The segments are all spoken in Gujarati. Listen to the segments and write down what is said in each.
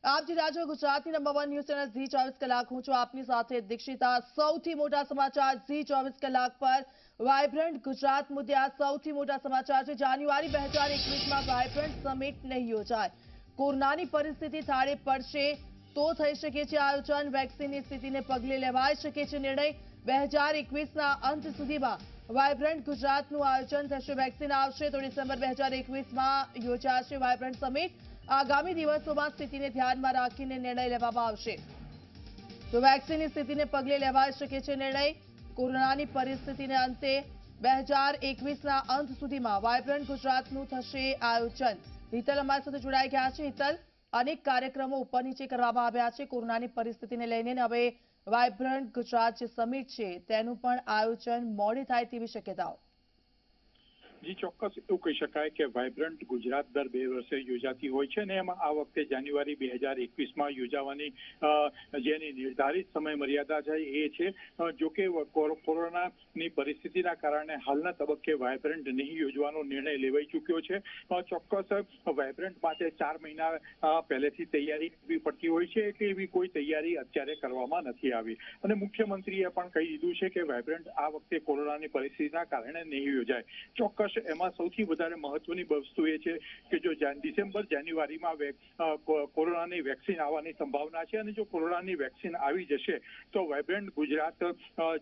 આપ જે રાજો ગુજરાતની નંબર 1 ન્યૂઝ ચેનલ ઝી 24 કલાક હું છું આપની સાથે દીક્ષિતા। સૌથી મોટા સમાચાર ઝી 24 કલાક પર વાઇબ્રન્ટ ગુજરાત મુદ્દે આ સૌથી મોટા સમાચાર છે। જાન્યુઆરી 2021માં વાઇબ્રન્ટ સમિટ નહીં યોજાય। કોરોનાની પરિસ્થિતિ થાળે પડશે તો થઈ શકે છે આયોજન। વેક્સિનની સ્થિતિને પગલે લેવાઈ શકે છે નિર્ણય। 2021ના અંત સુધીમાં વાઇબ્રન્ટ ગુજરાતનું આયોજન થશે। વેક્સિન આવશે તો ડિસેમ્બર 2021માં યોજાશે વાઇબ્રન્ટ સમિટ। આગામી દિવસોમાં સ્થિતિને ધ્યાનમાં રાખીને નિર્ણય લેવામાં આવશે। તો વેક્સિનની સ્થિતિને પગલે લેવાઈ શકે છે નિર્ણય। કોરોનાની પરિસ્થિતિને અંતે 2021ના અંત સુધીમાં વાઇબ્રન્ટ ગુજરાતનું થશે આયોજન। હિતલ અમારી સાથે જોડાઈ ગયા છે। હિતલ, અનેક કાર્યક્રમો ઉપર નીચે કરવામાં આવ્યા છે કોરોનાની પરિસ્થિતિને લઈને। હવે વાઇબ્રન્ટ ગુજરાત જે સમિટ છે તેનું પણ આયોજન મોડે થાય તેવી શક્યતાઓ। જી ચોક્કસ એવું કહી શકાય કે વાઇબ્રન્ટ ગુજરાત દર 2 વર્ષે યોજાતી હોય છે ને એમાં આ વખતે જાન્યુઆરી 2021માં યોજાવાની જેની નિર્ધારિત સમય મર્યાદા છે એ છે। જોકે કોરોનાની પરિસ્થિતિના કારણે હાલના તબક્કે વાઇબ્રન્ટ નહીં યોજવાનો નિર્ણય લેવાઈ ચૂક્યો છે। ચોક્કસ વાઇબ્રન્ટ માટે 4 મહિના પહેલેથી તૈયારી કરવી પડતી હોય છે એટલે એવી કોઈ તૈયારી અત્યારે કરવામાં નથી આવી। અને મુખ્યમંત્રીએ પણ કહી દીધું છે કે વાઇબ્રન્ટ આ વખતે કોરોનાની પરિસ્થિતિના કારણે નહીં યોજાય। ચોક્કસ એમાં સૌથી વધારે મહત્વની વસ્તુ એ છે કે જો ડિસેમ્બર જાન્યુઆરીમાં કોરોનાની વેક્સિન આવવાની સંભાવના છે અને જો કોરોનાની વેક્સિન આવી જશે તો વાઇબ્રન્ટ ગુજરાત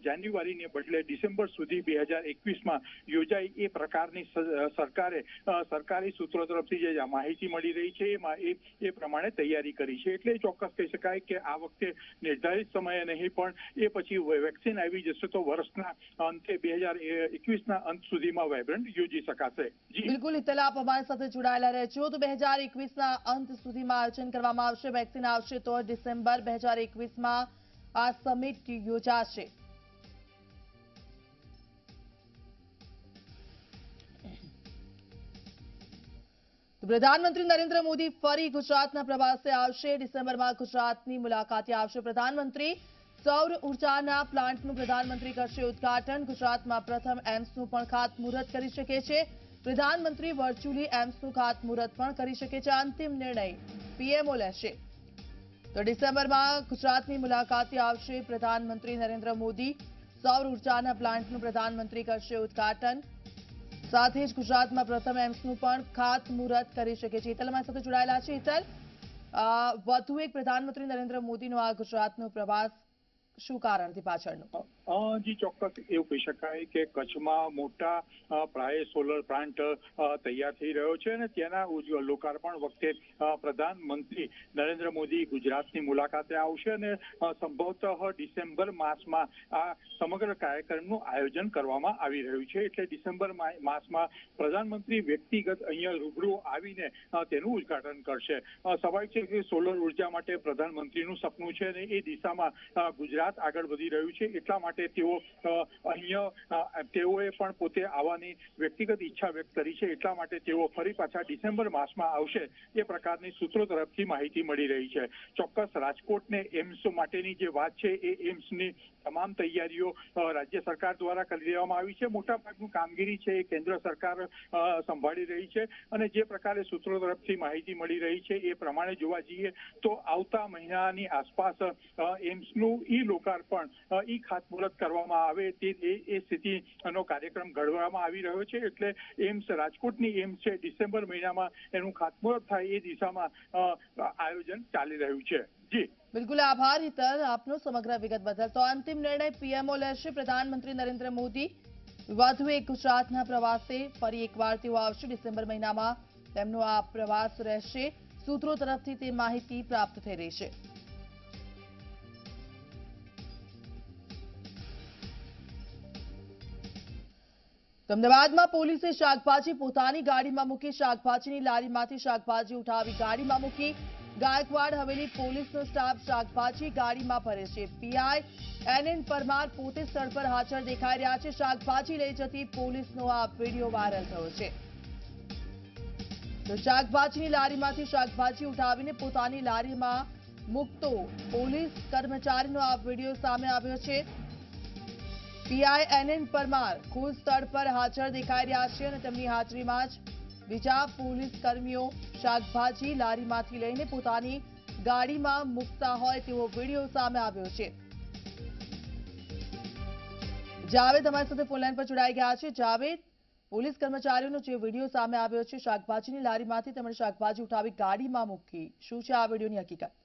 જાન્યુઆરીને બદલે ડિસેમ્બર સુધી 2021માં યોજાય એ પ્રકારની સરકારી સૂત્રો તરફથી જે માહિતી મળી રહી છે એ પ્રમાણે તૈયારી કરી છે। એટલે ચોક્કસ કહી શકાય કે આ વખતે નિર્ધારિત સમયે નહીં પણ એ પછી વેક્સિન આવી જશે તો વર્ષના અંતે 2021ના અંત સુધીમાં વાઇબ્રન્ટ યોજી શકાશે। બિલકુલ હિતલ, આપ અમારી સાથે જોડાયેલા રહેજો। તો 2021ના અંત સુધીમાં આયોજન કરવામાં આવશે। વેક્સિન આવશે તો ડિસેમ્બર 2021માં આ સમિટ યોજાશે। પ્રધાનમંત્રી નરેન્દ્ર મોદી ફરી ગુજરાતના પ્રવાસે આવશે। ડિસેમ્બરમાં ગુજરાતની મુલાકાતે આવશે પ્રધાનમંત્રી। સૌર ઉર્જાના પ્લાન્ટનું પ્રધાનમંત્રી કરશે ઉદ્ઘાટન। ગુજરાતમાં પ્રથમ એમ્સનું પણ ખાતમુહૂર્ત કરી શકે છે પ્રધાનમંત્રી। વર્ચ્યુઅલી એમ્સનું ખાતમુહૂર્ત પણ કરી શકે છે। અંતિમ નિર્ણય પીએમઓ લેશે। તો ડિસેમ્બરમાં ગુજરાતની મુલાકાતે આવશે પ્રધાનમંત્રી નરેન્દ્ર મોદી। સૌર ઉર્જાના પ્લાન્ટનું પ્રધાનમંત્રી કરશે ઉદ્ઘાટન। સાથે જ ગુજરાતમાં પ્રથમ એમ્સનું પણ ખાતમુહૂર્ત કરી શકે છે। હિતલ અમારી સાથે જોડાયેલા છે। હિતલ, વધુ એક પ્રધાનમંત્રી નરેન્દ્ર મોદીનો આ ગુજરાતનો પ્રવાસ શું કારણથી પાછળનું? જી ચોક્કસ એવું કહી શકાય કે કચ્છમાં મોટા પ્રાય સોલર પ્લાન્ટ તૈયાર થઈ રહ્યો છે અને તેના લોકાર્પણ વખતે પ્રધાનમંત્રી નરેન્દ્ર મોદી ગુજરાતની મુલાકાતે આવશે અને સંભવતઃ ડિસેમ્બર માસમાં આ સમગ્ર કાર્યક્રમનું આયોજન કરવામાં આવી રહ્યું છે। એટલે ડિસેમ્બર માસમાં પ્રધાનમંત્રી વ્યક્તિગત અહીંયા રૂબરૂ આવીને તેનું ઉદ્ઘાટન કરશે। સ્વાભાવિક છે કે સોલર ઉર્જા માટે પ્રધાનમંત્રીનું સપનું છે અને એ દિશામાં ગુજરાત આગળ વધી રહ્યું છે। એટલા માટે તેઓએ પણ પોતે આવવાની વ્યક્તિગત ઈચ્છા વ્યક્ત કરી છે। એટલા માટે તેઓ ફરી પાછા ડિસેમ્બર માસમાં આવશે એ પ્રકારની સૂત્રો તરફથી માહિતી મળી રહી છે। ચોક્કસ રાજકોટને એમ્સ માટેની જે વાત છે એ એમ્સની તમામ તૈયારીઓ રાજ્ય સરકાર દ્વારા કરી દેવામાં આવી છે। મોટાભાગનું કામગીરી છે એ કેન્દ્ર સરકાર સંભાળી રહી છે અને જે પ્રકારે સૂત્રો તરફથી માહિતી મળી રહી છે એ પ્રમાણે જોવા જઈએ તો આવતા મહિનાની આસપાસ એમ્સનું લોકાર્પણ ખાતમુહૂર્ત કરવામાં આવે એ સ્થિતિનો કાર્યક્રમ ઘડવામાં આવી રહ્યો છે। એટલે એમ્સ રાજકોટની એમ્સ છે ડિસેમ્બર મહિનામાં એનું ખાતમુહૂર્ત થાય એ દિશામાં આયોજન ચાલી રહ્યું છે। જી બિલકુલ, આભાર હિતલ આપનો સમગ્ર વિગત બદલ। તો અંતિમ નિર્ણય પીએમઓ લેશે। પ્રધાનમંત્રી નરેન્દ્ર મોદી વધુ એક ગુજરાતના પ્રવાસે ફરી એકવાર તેઓ આવશે। ડિસેમ્બર મહિનામાં તેમનો આ પ્રવાસ રહેશે। સૂત્રો તરફથી તે માહિતી પ્રાપ્ત થઈ રહી છે। અમદાવાદમાં પોલીસે શાકભાજી પોતાની ગાડીમાં મૂકી। શાકભાજીની લારીમાંથી શાકભાજી ઉઠાવી ગાડીમાં મૂકી। ગાયકવાડ હવેલી પોલીસનો સ્ટાફ શાકભાજી ગાડીમાં ભરે છે। પીઆઈ એનએન પરમાર પોતે સ્થળ પર હાજર દેખાઈ રહ્યા છે। શાકભાજી લઈ જતી પોલીસનો આ વિડીયો વાયરલ થયો છે। તો શાકભાજીની લારીમાંથી શાકભાજી ઉઠાવીને પોતાની લારીમાં મૂકતો પોલીસ કર્મચારીનો આ વિડીયો સામે આવ્યો છે। પીઆઈ એનએન પરમાર ખુદ સ્થળ પર હાજર દેખાઈ રહ્યા છે અને તેમની હાજરીમાં જ બીજા પોલીસ કર્મીઓ શાકભાજી લારીમાંથી લઈને પોતાની ગાડીમાં મૂકતા હોય તેવો વિડીયો સામે આવ્યો છે। જાવેદ અમારી સાથે ફોન લાઈન પર જોડાઈ ગયા છે। જાવેદ, પોલીસ કર્મચારીઓનો જે વિડીયો સામે આવ્યો છે, શાકભાજીની લારીમાંથી તેમણે શાકભાજી ઉઠાવી ગાડીમાં મૂકી, શું છે આ વિડીયોની હકીકત?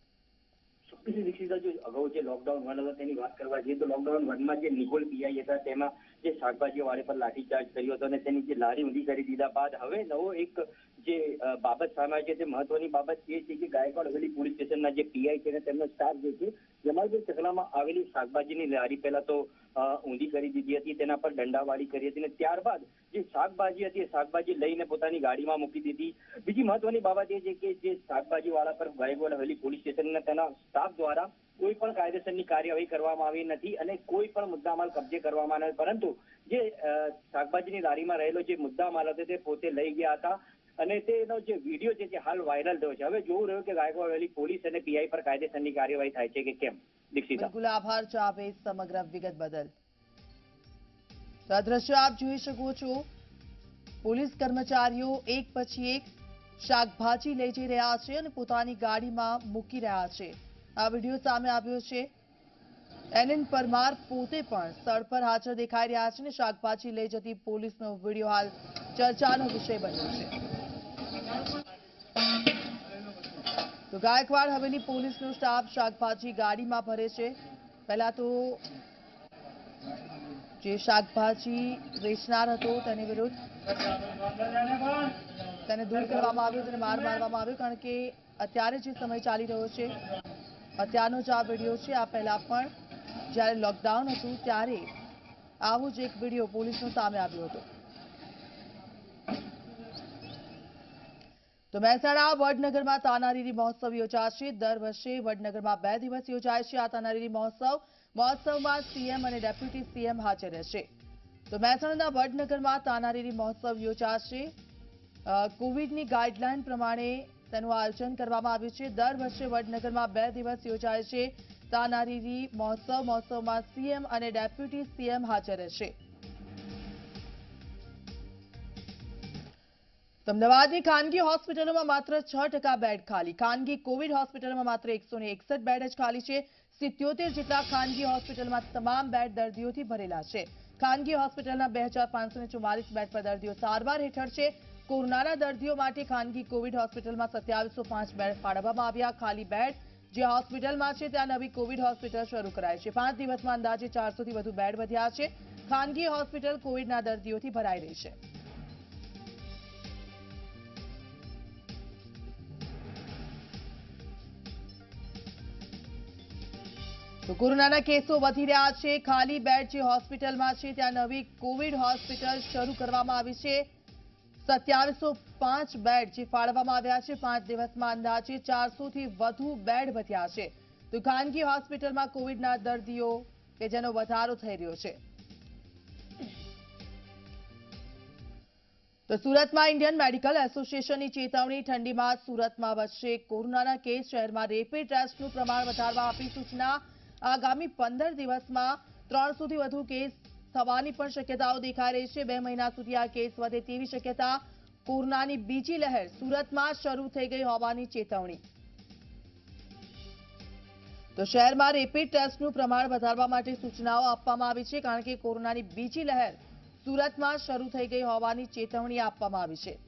દીક્ષિતા, જો અગાઉ જે લોકડાઉન 1 હતો તેની વાત કરવા જઈએ તો લોકડાઉન 1માં જે નિકોલ પીઆઈ હતા તેમાં જે શાકભાજીઓ વાળે પર લાઠીચાર્જ કર્યો હતો અને તેની જે લારી ઊંધી કરી દીધા બાદ હવે નવો એક જે બાબત સામે આવી છે તે મહત્વની બાબત એ છે કે ગાયકવાડ હવેલી પોલીસ સ્ટેશનના જે પીઆઈ છે અને તેમનો સ્ટાફ જે છે જમાલપુર ચકલામાં આવેલી શાકભાજીની લારી પહેલા તો ઊંધી કરી દીધી હતી, તેના પર દંડાવાળી કરી હતી અને ત્યારબાદ જે શાકભાજી હતી એ શાકભાજી લઈને પોતાની ગાડીમાં મૂકી દીધી। બીજી મહત્વની બાબત એ છે કે જે શાકભાજી વાળા પર ગાયકવાડ હવેલી પોલીસ સ્ટેશનના તેના સ્ટાફ દ્વારા કોઈ પણ કાયદેસરની કાર્યવાહી કરવામાં આવી નથી અને કોઈ પણ મુદ્દામાલ કબજે કરવામાં નથી, પરંતુ જે શાકભાજીની લારીમાં રહેલો જે મુદ્દામાલ હતો તે પોતે લઈ ગયા હતા અને તેનો જે વિડીયો છે તે હાલ વાયરલ થયો છે। હવે જોવું રહ્યું કે ગાયકવાડ હવેલી પોલીસ અને પીઆઈ પર કાયદેસરની કાર્યવાહી થાય છે કે કેમ। દીક્ષિતા, બિલકુલ આભાર જાવેદ સમગ્ર વિગત બદલ। તો આ દ્રશ્ય આપ જોઈ શકો છો, પોલીસ કર્મચારીઓ એક પછી એક શાકભાજી લઈ જઈ રહ્યા છે અને પોતાની ગાડીમાં મૂકી રહ્યા છે। આ વિડીયો સામે આવ્યો છે। એનએન પરમાર પોતે પણ સ્થળ પર હાજર દેખાઈ રહ્યા છે અને શાકભાજી લઈ જતી પોલીસનો વિડીયો હાલ ચર્ચાનો વિષય બન્યો છે। તો ગાયકવાડ હવેલી પોલીસનો સ્ટાફ શાકભાજી ગાડીમાં ભરે છે। પહેલા તો જે શાકભાજી વેચનાર હતો તેની વિરુદ્ધ તેને દૂર કરવામાં આવ્યો, તેને માર મારવામાં આવ્યો, કારણ કે અત્યારે જે સમય ચાલી રહ્યો છે અત્યારનો જ આ વિડીયો છે। આ પહેલા પણ જ્યારે લોકડાઉન હતું ત્યારે આવો જ એક વિડીયો પોલીસનો સામે આવ્યો હતો। તો મહેસાણા વડનગરમાં તાનારીરી મહોત્સવ યોજાશે। દર વર્ષે વડનગરમાં 2 દિવસ યોજાય છે આ તાનારીરી મહોત્સવમાં સીએમ અને ડેપ્યુટી સીએમ હાજર રહેશે। તો મહેસાણાના વડનગરમાં તાનારીરી મહોત્સવ યોજાશે। કોવિડની ગાઈડલાઈન પ્રમાણે તેનું આયોજન કરવામાં આવ્યું છે। દર વર્ષે વડનગરમાં 2 દિવસ યોજાય છે તાનારીરી મહોત્સવમાં સીએમ અને ડેપ્યુટી સીએમ હાજર રહેશે। અમદાવાદની ખાનગી હોસ્પિટલોમાં માત્ર 6% બેડ ખાલી। ખાનગી કોવિડ હોસ્પિટલમાં માત્ર 161 બેડ જ ખાલી છે। 77 જેટલા ખાનગી હોસ્પિટલમાં તમામ બેડ દર્દીઓથી ભરેલા છે। ખાનગી હોસ્પિટલના 2544 બેડ પર દર્દીઓ સારવાર હેઠળ છે। કોરોનાના દર્દીઓ માટે ખાનગી કોવિડ હોસ્પિટલમાં 2705 બેડ ફાળવવામાં આવ્યા। ખાલી બેડ જે હોસ્પિટલમાં છે ત્યાં નવી કોવિડ હોસ્પિટલ શરૂ કરાઈ છે। 5 દિવસમાં અંદાજે 400થી વધુ બેડ વધ્યા છે। ખાનગી હોસ્પિટલ કોવિડના દર્દીઓથી ભરાઈ રહી છે। તો કોરોનાના કેસો વધી રહ્યા છે। ખાલી બેડ જે હોસ્પિટલમાં છે ત્યાં નવી કોવિડ હોસ્પિટલ શરૂ કરવામાં આવી છે। 2705 બેડ જે ફાળવવામાં આવ્યા છે। 5 દિવસમાં અંદાજે 400થી વધુ બેડ વધ્યા છે। તો ખાનગી હોસ્પિટલમાં કોવિડના દર્દીઓ કે જેનો વધારો થઈ રહ્યો છે। તો સુરતમાં ઇન્ડિયન મેડિકલ એસોસિએશનની ચેતવણી। ઠંડીમાં સુરતમાં વધશે કોરોનાના કેસ। શહેરમાં રેપિડ ટેસ્ટનું પ્રમાણ વધારવા આપી સૂચના। આગામી 15 દિવસમાં 300થી વધુ કેસ થવાની પણ શક્યતાઓ દેખાઈ રહી છે। 2 મહિના સુધી આ કેસ વધે તેવી શક્યતા। કોરોનાની બીજી લહેર સુરતમાં શરૂ થઈ ગઈ હોવાની ચેતવણી। તો શહેરમાં રેપિડ ટેસ્ટનું પ્રમાણ વધારવા માટે સૂચનાઓ આપવામાં આવી છે, કારણ કે કોરોનાની બીજી લહેર સુરતમાં શરૂ થઈ ગઈ હોવાની ચેતવણી આપવામાં આવી છે।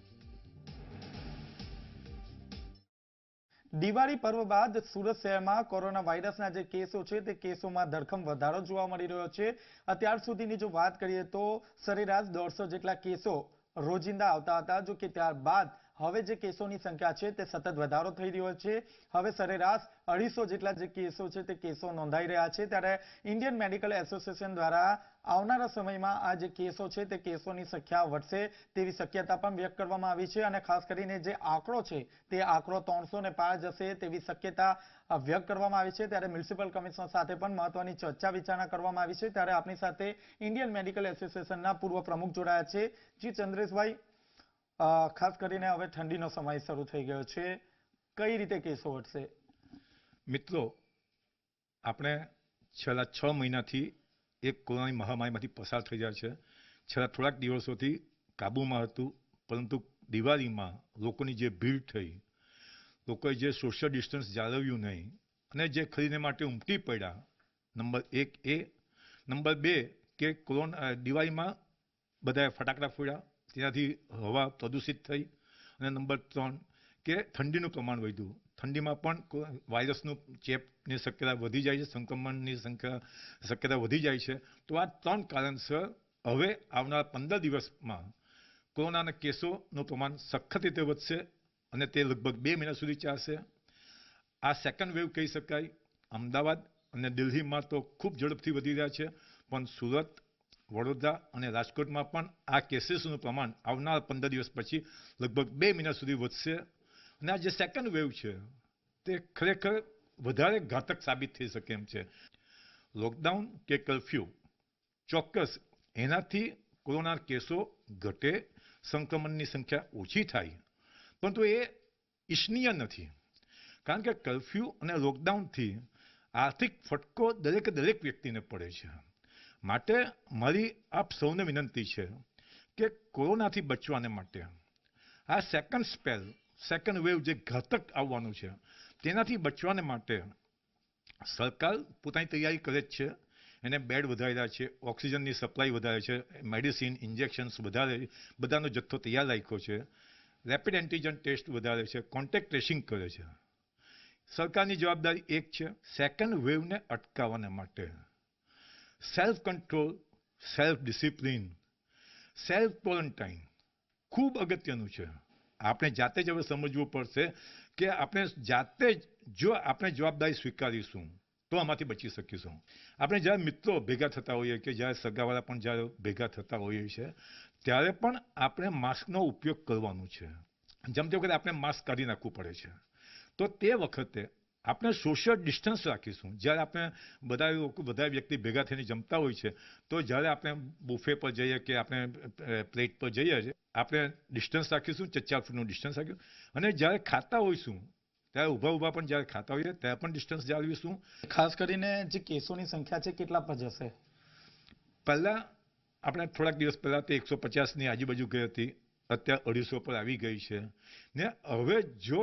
દિવાળી પર્વ બાદ સુરત શહેરમાં કોરોના વાયરસના જે કેસો છે તે કેસોમાં ધરખમ વધારો જોવા મળી રહ્યો છે। અત્યાર સુધીની જો વાત કરીએ તો સરેરાશ 150 જેટલા કેસો રોજિંદા આવતા હતા, જો કે ત્યારબાદ હવે જે કેસોની સંખ્યા છે તે સતત વધારો થઈ રહ્યો છે। હવે સરેરાશ 250 જેટલા જે કેસો છે તે કેસો નોંધાઈ રહ્યા છે। ત્યારે ઇન્ડિયન મેડિકલ એસોસિએશન દ્વારા આવનારા સમયમાં આ જે કેસો છે તે કેસોની સંખ્યા વધશે તેવી શક્યતા પણ વ્યક્ત કરવામાં આવી છે અને ખાસ કરીને જે આંકડો છે તે આંકડો 300 ને પાર જશે તેવી શક્યતા વ્યક્ત કરવામાં આવી છે। ત્યારે મ્યુનિસિપલ કમિશનર સાથે પણ મહત્વની ચર્ચા વિચારણા કરવામાં આવી છે। ત્યારે આપણી સાથે ઇન્ડિયન મેડિકલ એસોસિએશનના પૂર્વ પ્રમુખ જોડાયા છે। જી ચંદ્રેશભાઈ, ખાસ કરીને હવે ઠંડીનો સમય શરૂ થઈ ગયો છે, કઈ રીતે કેસો વધશે? મિત્રો, આપણે છેલ્લા 6 મહિનાથી એક કોરોનાની મહામારીમાંથી પસાર થઈ રહ્યા છે। છેલ્લા થોડાક દિવસોથી કાબૂમાં હતું, પરંતુ દિવાળીમાં લોકોની જે ભીડ થઈ, લોકોએ જે સોશિયલ ડિસ્ટન્સ જાળવ્યું નહીં અને જે ખરીદને માટે ઉમટી પડ્યા, નંબર 1 એ. નંબર 2 કે દિવાળીમાં બધાએ ફટાકડા ફોડ્યા, તેનાથી હવા પ્રદૂષિત થઈ. અને નંબર 3 કે ઠંડીનું પ્રમાણ વધ્યું. ઠંડીમાં પણ વાયરસનું ચેપની શક્યતા વધી જાય છે, સંક્રમણની શક્યતા વધી જાય છે. તો આ 3 કારણસર હવે આવનારા 15 દિવસમાં કોરોનાના કેસોનું પ્રમાણ સખત રીતે વધશે અને તે લગભગ 2 મહિના સુધી ચાલશે. આ સેકન્ડ વેવ કહી શકાય. અમદાવાદ અને દિલ્હીમાં તો ખૂબ ઝડપથી વધી રહ્યા છે, પણ સુરત, વડોદરા અને રાજકોટમાં પણ આ કેસીસનું પ્રમાણ આવનારા 15 દિવસ પછી લગભગ 2 મહિના સુધી વધશે. અને આ જે સેકન્ડ વેવ છે તે ખરેખર વધારે ઘાતક સાબિત થઈ શકે એમ છે. લોકડાઉન કે કર્ફ્યુ ચોક્કસ એનાથી કોરોના કેસો ઘટે, સંક્રમણની સંખ્યા ઓછી થાય, પરંતુ એ ઈચ્છનીય નથી. કારણ કે કર્ફ્યુ અને લોકડાઉનથી આર્થિક ફટકો દરેક વ્યક્તિને પડે છે. માટે મારી આપ સૌને વિનંતી છે કે કોરોનાથી બચવાને માટે આ સેકન્ડ વેવ જે ઘાતક આવવાનું છે તેનાથી બચવાને માટે સરકાર પોતાની તૈયારી કરે જ છે. એને બેડ વધાર્યા છે, ઓક્સિજનની સપ્લાય વધારે છે, મેડિસિન, ઇન્જેક્શન્સ વધારે, બધાનો જથ્થો તૈયાર રાખ્યો છે, રેપિડ એન્ટીજન ટેસ્ટ વધારે છે, કોન્ટેક્ટ ટ્રેસિંગ કરે છે. સરકારની જવાબદારી એક છે, સેકન્ડ વેવને અટકાવવાને માટે self control, self discipline, self quarantine ખૂબ અગત્યનું છે. આપણે જાતે જ હવે સમજવું પડશે કે આપણે જાતે જ જો આપણે જવાબદારી સ્વીકારીશું તો આમાંથી બચી શકીશું. આપણે જ્યારે મિત્રો ભેગા થતા હોઈએ કે જ્યારે સગાવાળા પણ જ્યારે ભેગા થતા હોઈએ છીએ ત્યારે પણ આપણે માસ્કનો ઉપયોગ કરવાનો છે. જેમ તે વખતે આપણે માસ્ક કાઢી નાખવું પડે છે. તો તે વખતે આપણે સોશિયલ ડિસ્ટન્સ રાખીશું. જ્યારે આપણે બધા વ્યક્તિ ભેગા થઈને જમતા હોય છે તો જ્યારે આપણે બુફે પર જઈએ કે આપણે પ્લેટ પર જઈએ આપણે ડિસ્ટન્સ રાખીશું, 4 ફૂટનું ડિસ્ટન્સ રાખ્યું. અને જ્યારે ખાતા હોઈશું ત્યારે ઊભા પણ જ્યારે ખાતા હોઈએ ત્યારે પણ ડિસ્ટન્સ જાળવીશું. ખાસ કરીને જે કેસોની સંખ્યા છે કેટલા પર જશે? પહેલાં આપણે થોડાક દિવસ પહેલાં તે 150ની આજુબાજુ ગઈ હતી, અત્યારે 250 પર આવી ગઈ છે. ને હવે જો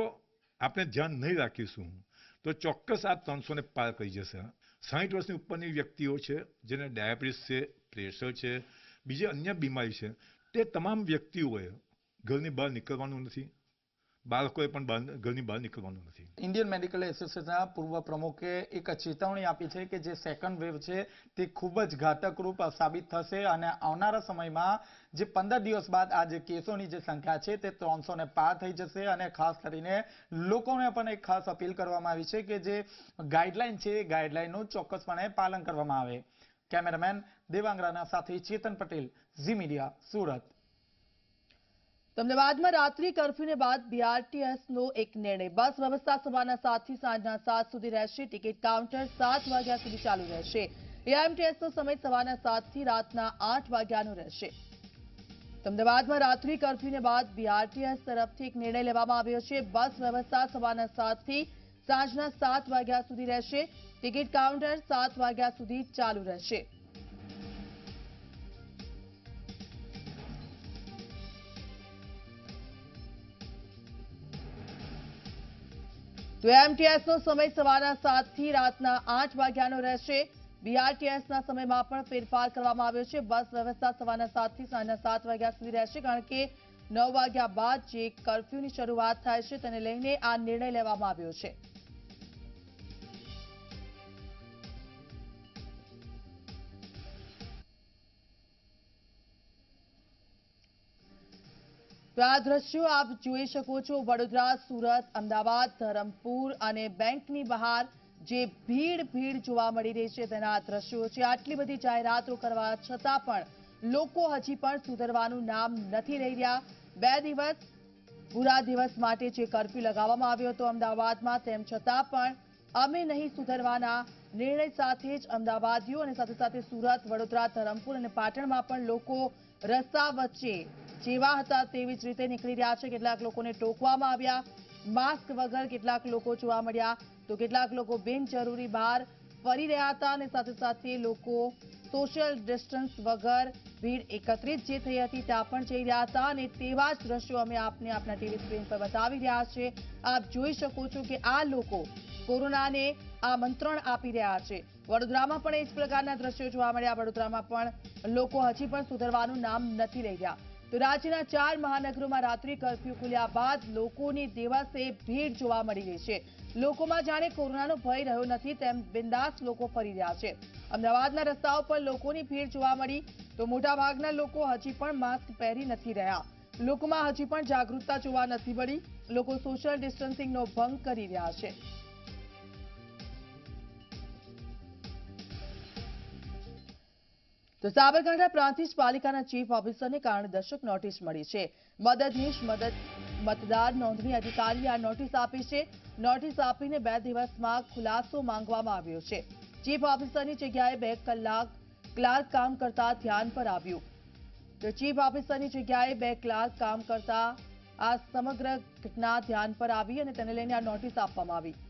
આપણે ધ્યાન નહીં રાખીશું તો ચોક્કસ આ 300 ને પાર કરી જશે. 60 વર્ષની ઉપરની વ્યક્તિઓ છે જેને ડાયાબિટીસ છે, પ્રેશર છે, બીજી અન્ય બીમારી છે, તે તમામ વ્યક્તિઓએ ઘરની બહાર નીકળવાનું નથી. બાળકોએ પણ ઘરની બહાર નીકળવાનું નથી. ઇન્ડિયન મેડિકલ એસોસિએશનના પૂર્વ પ્રમુખે એક ચેતવણી આપી છે કે જે સેકન્ડ વેવ છે તે ખૂબ જ ઘાતક રૂપ સાબિત થશે અને આવનારા સમયમાં જે 15 દિવસ બાદ આ જે કેસોની જે સંખ્યા છે તે 300 ને પાર થઈ જશે. અને ખાસ કરીને લોકોને પણ એક ખાસ અપીલ કરવામાં આવી છે કે જે ગાઈડલાઈન છે એ ગાઈડલાઈનનું ચોક્કસપણે પાલન કરવામાં આવે. કેમેરામેન દેવાંગરાના સાથે ચેતન પટેલ, ઝી મીડિયા, સુરત. અમદાવાદમાં રાત્રિ કર્ફ્યુને બાદ બીઆરટીએસનો એક નિર્ણય. બસ વ્યવસ્થા સવારના 7 થી સાંજના 7 સુધી રહેશે. ટિકિટ કાઉન્ટર 7 વાગ્યા સુધી ચાલુ રહેશે. એએમટીએસનો સમય સવારના 7 થી રાતના 8 વાગ્યાનો રહેશે. અમદાવાદમાં રાત્રિ કર્ફ્યુને બાદ બીઆરટીએસ તરફથી એક નિર્ણય લેવામાં આવ્યો છે. બસ વ્યવસ્થા સવારના 7 થી સાંજના 7 વાગ્યા સુધી રહેશે. ટિકિટ કાઉન્ટર 7 વાગ્યા સુધી ચાલુ રહેશે. તો એએમટીએસનો સમય સવારના 7 થી રાતના 8 વાગ્યાનો રહેશે. બીઆરટીએસના સમયમાં પણ ફેરફાર કરવામાં આવ્યો છે. બસ વ્યવસ્થા સવારના 7 થી સાંજના 7 વાગ્યા સુધી રહેશે, કારણ કે 9 વાગ્યા બાદ જે કર્ફ્યુની શરૂઆત થાય છે તેને લઈને આ નિર્ણય લેવામાં આવ્યો છે. તો આ દ્રશ્યો આપ જોઈ શકો છો. વડોદરા, સુરત, અમદાવાદ, ધરમપુર અને બેંકની બહાર જે ભીડ જોવા મળી રહી છે તેના આ દ્રશ્યો છે. આટલી બધી જાહેરાતો કરવા છતાં પણ લોકો હજી પણ સુધરવાનું નામ નથી લઈ રહ્યા. 2 દિવસ પૂરા દિવસ માટે જે કર્ફ્યુ લગાવવામાં આવ્યો હતો અમદાવાદમાં, તેમ છતાં પણ અમે નહીં સુધરવાના નિર્ણય સાથે જ અમદાવાદીઓ અને સાથે સાથે સુરત, વડોદરા, ધરમપુર અને પાટણમાં પણ લોકો રસ્તા વચ્ચે જેવા હતા તેવી જ રીતે નીકળી રહ્યા છે. કેટલાક લોકોને ટોકવામાં આવ્યા. માસ્ક વગર કેટલાક લોકો જોવા મળ્યા, તો કેટલાક લોકો બિનજરૂરી બહાર ફરી રહ્યા હતા અને સાથે સાથે લોકો સોશિયલ ડિસ્ટન્સ વગર ભીડ એકત્રિત જે થઈ હતી ત્યાં પણ જઈ રહ્યા હતા અને તેવા જ દ્રશ્યો અમે આપને આપણા ટીવી સ્ક્રીન પર બતાવી રહ્યા છે। આપ જોઈ શકો છો કે આ લોકો કોરોનાને આમંત્રણ આપી રહ્યા છે। વડોદરામાં પણ એ જ પ્રકારના દ્રશ્યો જોવા મળ્યા। વડોદરામાં પણ લોકો હજી પણ સુધરવાનું નામ નથી લઈ રહ્યા। તો રાજ્યના 4 મહાનગરોમાં રાત્રિ કર્ફ્યુ ખુલ્યા બાદ લોકોની દિવસે ભીડ જોવા મળી રહી છે। લોકોમાં જાણે કોરોનાનો ભય રહ્યો નથી તેમ બિંદાસ લોકો ફરી રહ્યા છે। અમદાવાદના રસ્તાઓ પર લોકોની ભીડ જોવા મળી તો મોટાભાગના લોકો હજી પણ માસ્ક પહેરી નથી રહ્યા। લોકોમાં હજી પણ જાગૃતતા જોવા નથી મળી। લોકો સોશિયલ ડિસ્ટન્સિંગનો ભંગ કરી રહ્યા છે। તો સાબરકાંઠા પ્રાંતિજ પાલિકાના ચીફ ઓફિસરને કારણદર્શક નોટિસ મળી છે। મદદનીશ મતદાર નોંધણી અધિકારીએ આ નોટિસ આપી છે। નોટિસ આપીને 2 દિવસમાં ખુલાસો માંગવામાં આવ્યો છે। ચીફ ઓફિસરની જગ્યાએ 2 કલાક ક્લાર્ક કામ કરતા ધ્યાન પર આવ્યું। તો ચીફ ઓફિસરની જગ્યાએ 2 ક્લાર્ક કામ કરતા આ સમગ્ર ઘટના ધ્યાન પર આવી અને તેને લઈને આ નોટિસ આપવામાં આવી।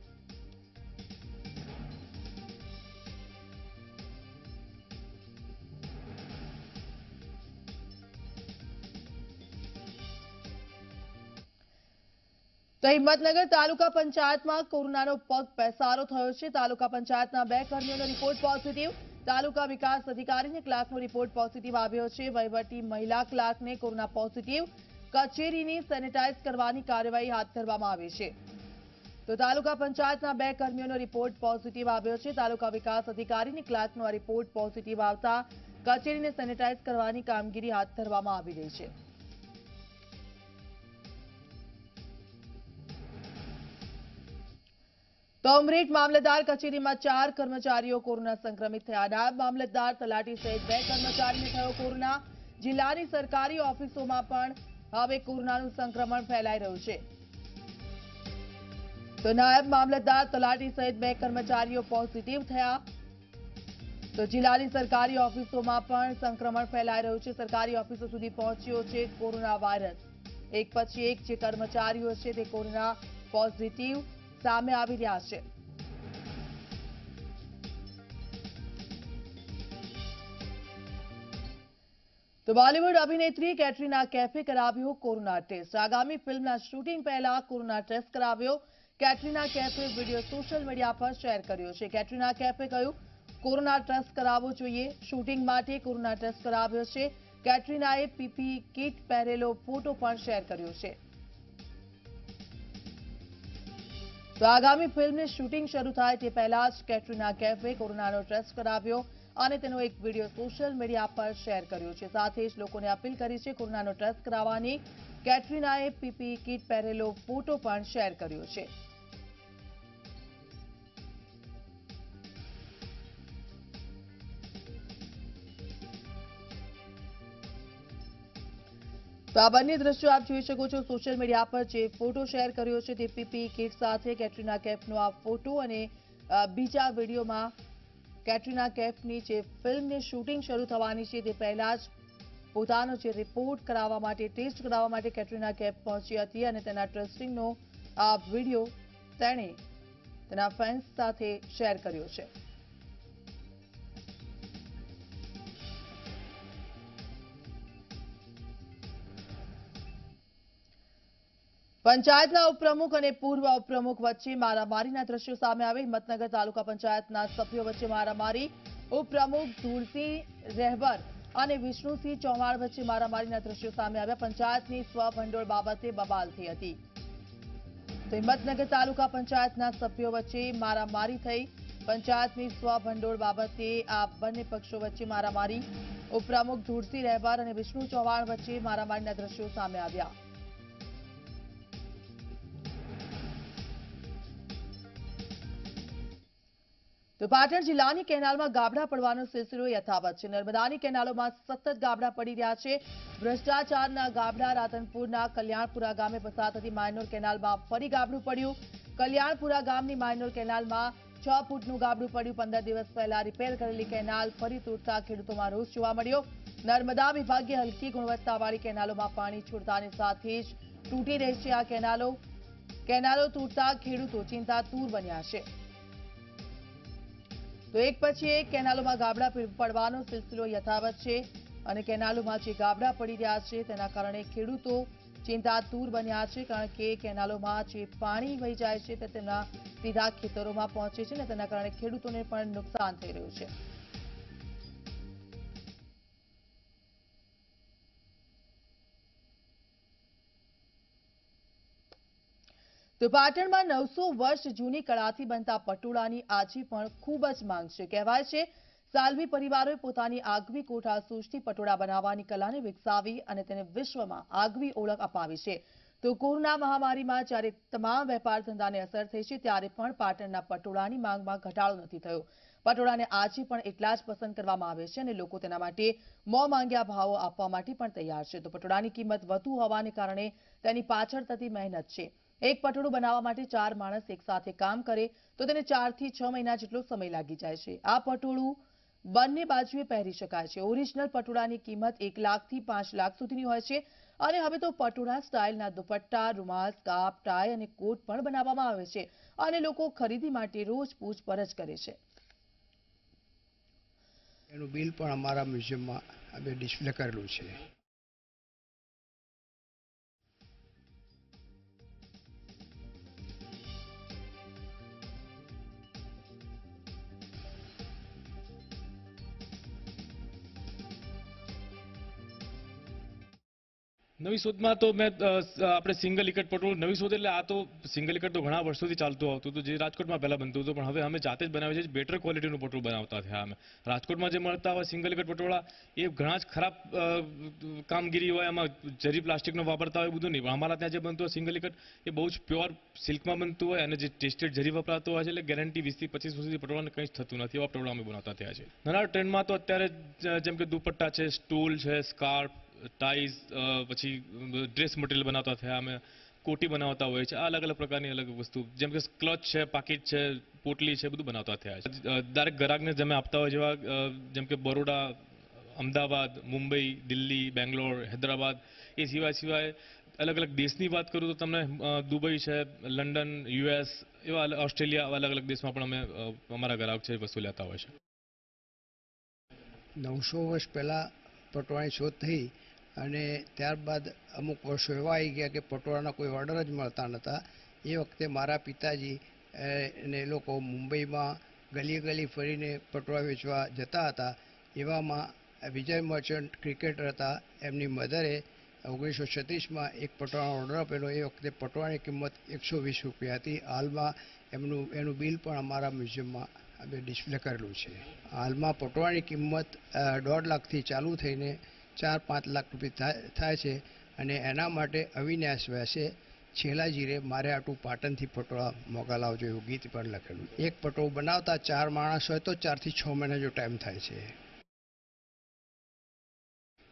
તો હિંમતનગર તાલુકા પંચાયતમાં કોરોનાનો પગ પેસારો થયો છે। તાલુકા પંચાયતના 2 કર્મીઓનો રિપોર્ટ પોઝિટિવ। તાલુકા વિકાસ અધિકારી અને ક્લાર્કનો રિપોર્ટ પોઝિટિવ આવ્યો છે। વહીવટી મહિલા ક્લાર્કને કોરોના પોઝિટિવ। કચેરીની સેનેટાઇઝ કરવાની કાર્યવાહી હાથ ધરવામાં આવી છે। તો તાલુકા પંચાયતના 2 કર્મીઓનો રિપોર્ટ પોઝિટિવ આવ્યો છે। તાલુકા વિકાસ અધિકારી અને ક્લાર્કનો આ રિપોર્ટ પોઝિટિવ આવતા કચેરીને સેનેટાઇઝ કરવાની કામગીરી હાથ ધરવામાં આવી રહી છે। તો ઉમરેઠ મામલતદાર કચેરીમાં 4 કર્મચારીઓ કોરોના સંક્રમિત થયા। નાયબ મામલતદાર તલાટી સહિત 2 કર્મચારીને થયો કોરોના। જિલ્લાની સરકારી ઓફિસોમાં પણ હવે કોરોનાનું સંક્રમણ ફેલાઈ રહ્યું છે। તો નાયબ મામલતદાર તલાટી સહિત 2 કર્મચારીઓ પોઝિટિવ થયા। તો જિલ્લાની સરકારી ઓફિસોમાં પણ સંક્રમણ ફેલાઈ રહ્યું છે। સરકારી ઓફિસો સુધી પહોંચ્યો છે કોરોના વાયરસ। એક પછી એક જે કર્મચારીઓ છે તે કોરોના પોઝિટિવ સામે આવી રહ્યા છે। તો બોલિવૂડ અભિનેત્રી કેટરીના કૈફે કરાવ્યો કોરોના ટેસ્ટ। આગામી ફિલ્મના શૂટિંગ પહેલા કોરોના ટેસ્ટ કરાવ્યો। કેટરીના કૈફે વિડીયો સોશિયલ મીડિયા પર શેર કર્યો છે। કેટરીના કૈફે કહ્યું કોરોના ટેસ્ટ કરાવવો જોઈએ। શૂટિંગ માટે કોરોના ટેસ્ટ કરાવ્યો છે। કેટરીનાએ પીપી કિટ પહેરેલો ફોટો પણ શેર કર્યો છે। તો આગામી ફિલ્મની શૂટિંગ શરૂ થાય તે પહેલા જ કેટરીના કૈફે કોરોનાનો ટેસ્ટ કરાવ્યો અને તેનો એક વિડીયો સોશિયલ મીડિયા પર શેર કર્યો છે। સાથે જ લોકોને અપીલ કરી છે કોરોનાનો ટેસ્ટ કરાવવાની। કેટરીનાએ પીપી કિટ પહેરેલો ફોટો પણ શેર કર્યો છે। તો આ બંને દ્રશ્યો આપ જોઈ શકો છો। સોશિયલ મીડિયા પર જે ફોટો શેર કર્યો છે તે પીપી કિટ સાથે કેટરીના કૈફનો આ ફોટો અને બીજા વિડીયોમાં કેટરીના કૈફની જે ફિલ્મની શૂટિંગ શરૂ થવાની છે તે પહેલા જ પોતાનો જે રિપોર્ટ કરાવવા માટે ટેસ્ટ કરાવવા માટે કેટરીના કૈફ પહોંચી હતી અને તેના ટેસ્ટિંગનો આ વિડીયો તેણે તેના ફેન્સ સાથે શેર કર્યો છે। પંચાયતના ઉપપ્રમુખ અને પૂર્વ ઉપપ્રમુખ વચ્ચે મારામારીના દ્રશ્યો સામે આવે। હિંમતનગર તાલુકા પંચાયતના સભ્યો વચ્ચે મારામારી। ઉપપ્રમુખ ધૂળસિંહ રહેબર અને વિષ્ણુસિંહ ચૌહાણ વચ્ચે મારામારીના દ્રશ્યો સામે આવ્યા। પંચાયતની સ્વભંડોળ બાબતે બબાલ થઈ હતી। તો હિંમતનગર તાલુકા પંચાયતના સભ્યો વચ્ચે મારામારી થઈ। પંચાયતની સ્વભંડોળ બાબતે આ બંને પક્ષો વચ્ચે મારામારી। ઉપપ્રમુખ ધૂળસિંહ રહેબર અને વિષ્ણુ ચૌહાણ વચ્ચે મારામારીના દ્રશ્યો સામે આવ્યા। તો પાટણ જિલ્લાની કેનાલમાં ગાબડા પડવાનો સિલસિલો યથાવત છે। નર્મદાની કેનાલોમાં સતત ગાબડા પડી રહ્યા છે। ભ્રષ્ટાચારના ગાબડા રાધનપુરના કલ્યાણપુરા ગામે પસાર થતી માઇનોર કેનાલમાં ફરી ગાબડું પડ્યું। કલ્યાણપુરા ગામની માઇનોર કેનાલમાં 6 ફૂટનું ગાબડું પડ્યું। 15 દિવસ પહેલા રિપેર કરેલી કેનાલ ફરી તૂટતા ખેડૂતોમાં રોષ જોવા મળ્યો। નર્મદા વિભાગે હલકી ગુણવત્તાવાળી કેનાલોમાં પાણી છોડતાની સાથે જ તૂટી રહી છે આ કેનાલો તૂટતા ખેડૂતો ચિંતાતુર બન્યા છે। તો એક પછી એક કેનાલોમાં ગાબડા પડવાનો સિલસિલો યથાવત છે અને કેનાલોમાં જે ગાબડા પડી રહ્યા છે તેના કારણે ખેડૂતો ચિંતાતુર બન્યા છે, કારણ કે કેનાલોમાં જે પાણી વહી જાય છે તે તેમના સીધા ખેતરોમાં પહોંચે છે અને તેના કારણે ખેડૂતોને પણ નુકસાન થઈ રહ્યું છે. તો પાટણમાં 900 વર્ષ જૂની કળાથી બનતા પટોળાની આજે પણ ખૂબ જ માંગ છે. કહેવાય છે સાલવી પરિવારોએ પોતાની આગવી કોઠાસૂઝથી પટોળા બનાવવાની કલાને વિકસાવી અને તેને વિશ્વમાં આગવી ઓળખ અપાવી છે. તો કોરોના મહામારીમાં જ્યારે તમામ વેપાર ધંધાને અસર થઈ છે ત્યારે પણ પાટણના પટોળાની માંગમાં ઘટાડો નથી થયો. પટોળાને આજે પણ એટલા જ પસંદ કરવામાં આવે છે અને લોકો તેના માટે મોં માંગ્યા ભાવો આપવા માટે પણ તૈયાર છે. તો પટોળાની કિંમત વધુ હોવાને કારણે તેની પાછળ થતી મહેનત છે. એક પટોળું બનાવવા માટે 4 માણસ એકસાથે કામ કરે તો તેને 4 થી 6 મહિના જેટલો સમય લાગી જાય છે. આ પટોળું બંને બાજુએ પહેરી શકાય છે. ઓરિજિનલ પટોળાની કિંમત 1 લાખથી 5 લાખ સુધીની હોય છે અને હવે તો પટોળા સ્ટાઇલના દુપટ્ટા, રૂમાલ, સ્કાર્ફ, ટાઈ અને કોટ પણ બનાવવામાં આવે છે અને લોકો ખરીદી માટે રોજ પૂછપરછ કરે છે. એનું બિલ પણ અમારા મ્યુઝિયમમાં અમે ડિસ્પ્લે કરેલું છે. નવી શોધમાં તો મેં આપણે સિંગલ ઇકટ પટોળું નવી શોધ એટલે આ તો સિંગલ ઇકટ તો ઘણા વર્ષોથી ચાલતું આવતું હતું, જે રાજકોટમાં પહેલા બનતું હતું, પણ હવે અમે જાતે જ બનાવીએ છીએ. બેટર ક્વોલિટીનું પટોળું બનાવતા થયા અમે. રાજકોટમાં જે મળતા હોય સિંગલ ઇકટ પટોળા એ ઘણા જ ખરાબ કામગીરી હોય, એમાં જરી પ્લાસ્ટિકનો વાપરતા હોય બધું નહીં, પણ અમારા ત્યાં જે બનતું હોય સિંગલ ઇકટ એ બહુ જ પ્યોર સિલ્કમાં બનતું હોય અને જે ટેસ્ટેડ જરી વપરાતો હોય છે, એટલે ગેરંટી 20 થી 25 વર્ષથી પટોળાને કંઈ જ થતું નથી. એવા પટોળા અમે બનાવતા થયા છે. નાના ટ્રેન્ડમાં તો અત્યારે જેમ કે દુપટ્ટા છે, સ્ટૂલ છે, સ્કાર્ફ, ટાઈઝ, પછી ડ્રેસ મટીરિયલ બનાવતા થયા અમે, કોટી બનાવતા હોય છે. આ અલગ અલગ પ્રકારની અલગ વસ્તુ જેમ કે ક્લચ છે, પાકીટ છે, પોટલી છે, બધું બનાવતા થયા છે. દરેક ગ્રાહકને જેમ આપતા હોય જેવા જેમ કે બરોડા, અમદાવાદ, મુંબઈ, દિલ્હી, બેંગ્લોર, હૈદરાબાદ, એ સિવાય અલગ અલગ દેશની વાત કરું તો તમને દુબઈ છે, લંડન, યુએસ, એવા ઓસ્ટ્રેલિયા, અલગ અલગ દેશમાં પણ અમે અમારા ગ્રાહક છે વસ્તુ લેતા હોય છે. 900 વર્ષ પહેલાં પટોળાની શોધ થઈ અને ત્યારબાદ અમુક વર્ષો એવા આવી ગયા કે પટોળાના કોઈ ઓર્ડર જ મળતા નહોતા. એ વખતે મારા પિતાજી અને એ લોકો મુંબઈમાં ગલી ફરીને પટોળા વેચવા જતા હતા. એવામાં વિજય મર્ચન્ટ ક્રિકેટર હતા, એમની મધરે 1936માં એક પટોળાનો ઓર્ડર આપેલો. એ વખતે પટોળાની કિંમત 120 રૂપિયા હતી. હાલમાં એનું બિલ પણ અમારા મ્યુઝિયમમાં અમે ડિસ્પ્લે કરેલું છે. હાલમાં પટોળાની કિંમત 1.5 લાખથી ચાલુ થઈને 4-5 લાખ રૂપિયા થાય છે અને એના માટે અવિનાશ વ્યાસે છેલ્લાજીરે મારે આટલું પાટણથી પટોળા મોંઘા લાવજો એવું ગીત પણ લખેલું. એક પટોળું બનાવતા 4 માણસ હોય તો 4 થી 6 મહિના જો ટાઈમ થાય છે.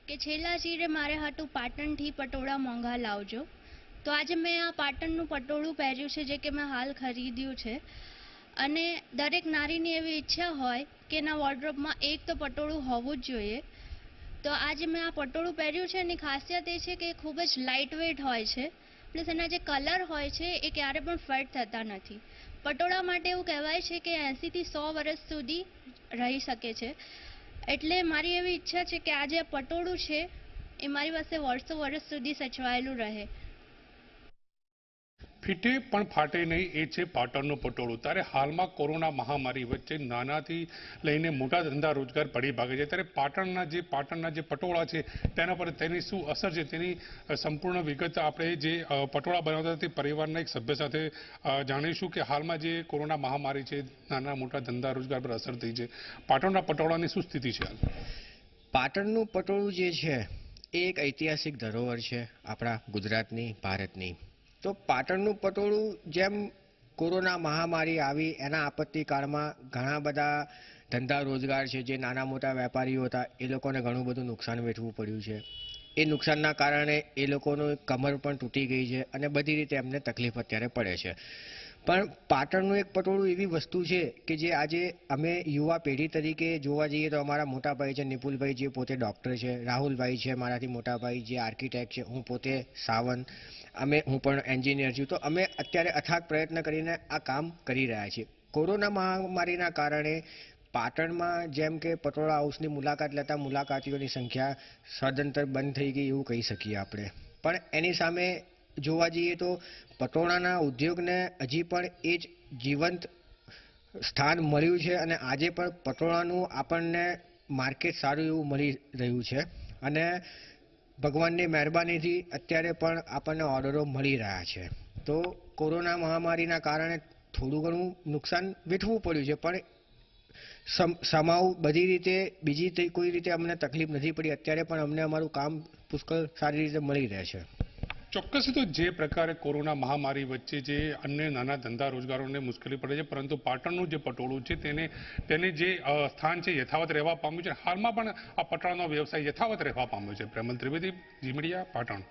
કે છેલ્લાજીરે મારે હાટું પાટણથી પટોળા મોંઘા લાવજો. તો આજે મેં આ પાટણનું પટોળું પહેર્યું છે, જે કે મેં હાલ ખરીદ્યું છે. અને દરેક નારીની એવી ઈચ્છા હોય કે એના વોર્ડરોબમાં એક તો પટોળું હોવું જ જોઈએ. તો આજે મેં આ પટોળું પહેર્યું છે, એની ખાસિયત એ છે કે એ ખૂબ જ લાઇટ વેઇટ હોય છે, પ્લસ એના જે કલર હોય છે એ ક્યારે પણ ફેડ થતા નથી. પટોળા માટે એવું કહેવાય છે કે 80 થી 100 વર્ષ સુધી રહી શકે છે. એટલે મારી એવી ઈચ્છા છે કે આ જે પટોળું છે એ મારી પાસે વર્ષો સુધી સચવાયેલું રહે. ફીટે પણ ફાટે નહીં, એ છે પાટણનું પટોળું. ત્યારે હાલમાં કોરોના મહામારી વચ્ચે નાનાથી લઈને મોટા ધંધા રોજગાર પડી ભાગે છે, ત્યારે પાટણના જે પટોળા છે તેના પર તેની શું અસર છે તેની સંપૂર્ણ વિગત આપણે જે પટોળા બનાવતા તે પરિવારના એક સભ્ય સાથે જાણીશું કે હાલમાં જે કોરોના મહામારી છે નાના મોટા ધંધા રોજગાર પર અસર થઈ છે. પાટણના પટોળાની શું સ્થિતિ છે હાલ? પાટણનું પટોળું જે છે એ એક ઐતિહાસિક ધરોહર છે આપણા ગુજરાતની, ભારતની. તો પાટણનું પટોળું જેમ કોરોના મહામારી આવી એના આપત્તિ કાળમાં ઘણા બધા ધંધા રોજગાર છે જે નાના મોટા વેપારીઓ હતા એ લોકોને ઘણું બધું નુકસાન વેઠવું પડ્યું છે. એ નુકસાનના કારણે એ લોકોનું કમર પણ તૂટી ગઈ છે અને બધી રીતે એમને તકલીફ અત્યારે પડે છે. પણ પાટણનું એક પટોળું એવી વસ્તુ છે કે જે આજે અમે યુવા પેઢી તરીકે જોવા જઈએ તો અમારા મોટા ભાઈ છે નિપુલભાઈ, જે પોતે ડૉક્ટર છે, રાહુલભાઈ છે મારાથી મોટા ભાઈ, જે આર્કિટેક્ટ છે, હું પોતે સાવન, હું પણ એન્જિનિયર છું. તો અમે અત્યારે અથાગ પ્રયત્ન કરીને આ કામ કરી રહ્યા છીએ. કોરોના મહામારીના કારણે પાટણમાં જેમ કે પટોળા હાઉસની મુલાકાત લેતા મુલાકાતીઓની સંખ્યા સદંતર બંધ થઈ ગઈ એવું કહી શકીએ આપણે. પણ એની સામે જોવા જઈએ તો પટોળાના ઉદ્યોગને હજી પણ એ જ જીવંત સ્થાન મળ્યું છે અને આજે પણ પટોળાનું આપણને માર્કેટ સારું એવું મળી રહ્યું છે અને ભગવાનની મહેરબાનીથી અત્યારે પણ આપણને ઓર્ડરો મળી રહ્યા છે. તો કોરોના મહામારીના કારણે થોડું ઘણું નુકસાન વેઠવું પડ્યું છે, પણ સમાવ બધી રીતે બીજી કોઈ રીતે અમને તકલીફ નથી પડી. અત્યારે પણ અમને અમારું કામ પુષ્કળ સારી રીતે મળી રહે છે. ચોક્કસ તો જે પ્રકારે કોરોના મહામારી વચ્ચે જે અન્ય નાના ધંધા રોજગારોને મુશ્કેલી પડે છે, પરંતુ પાટણનું જે પટોળું છે તેને જે સ્થાન છે યથાવત રહેવા પામ્યું છે. હાલમાં પણ આ પટોળાનો વ્યવસાય યથાવત રહેવા પામ્યો છે. પ્રેમલ ત્રિવેદી, જી મીડિયા, પાટણ.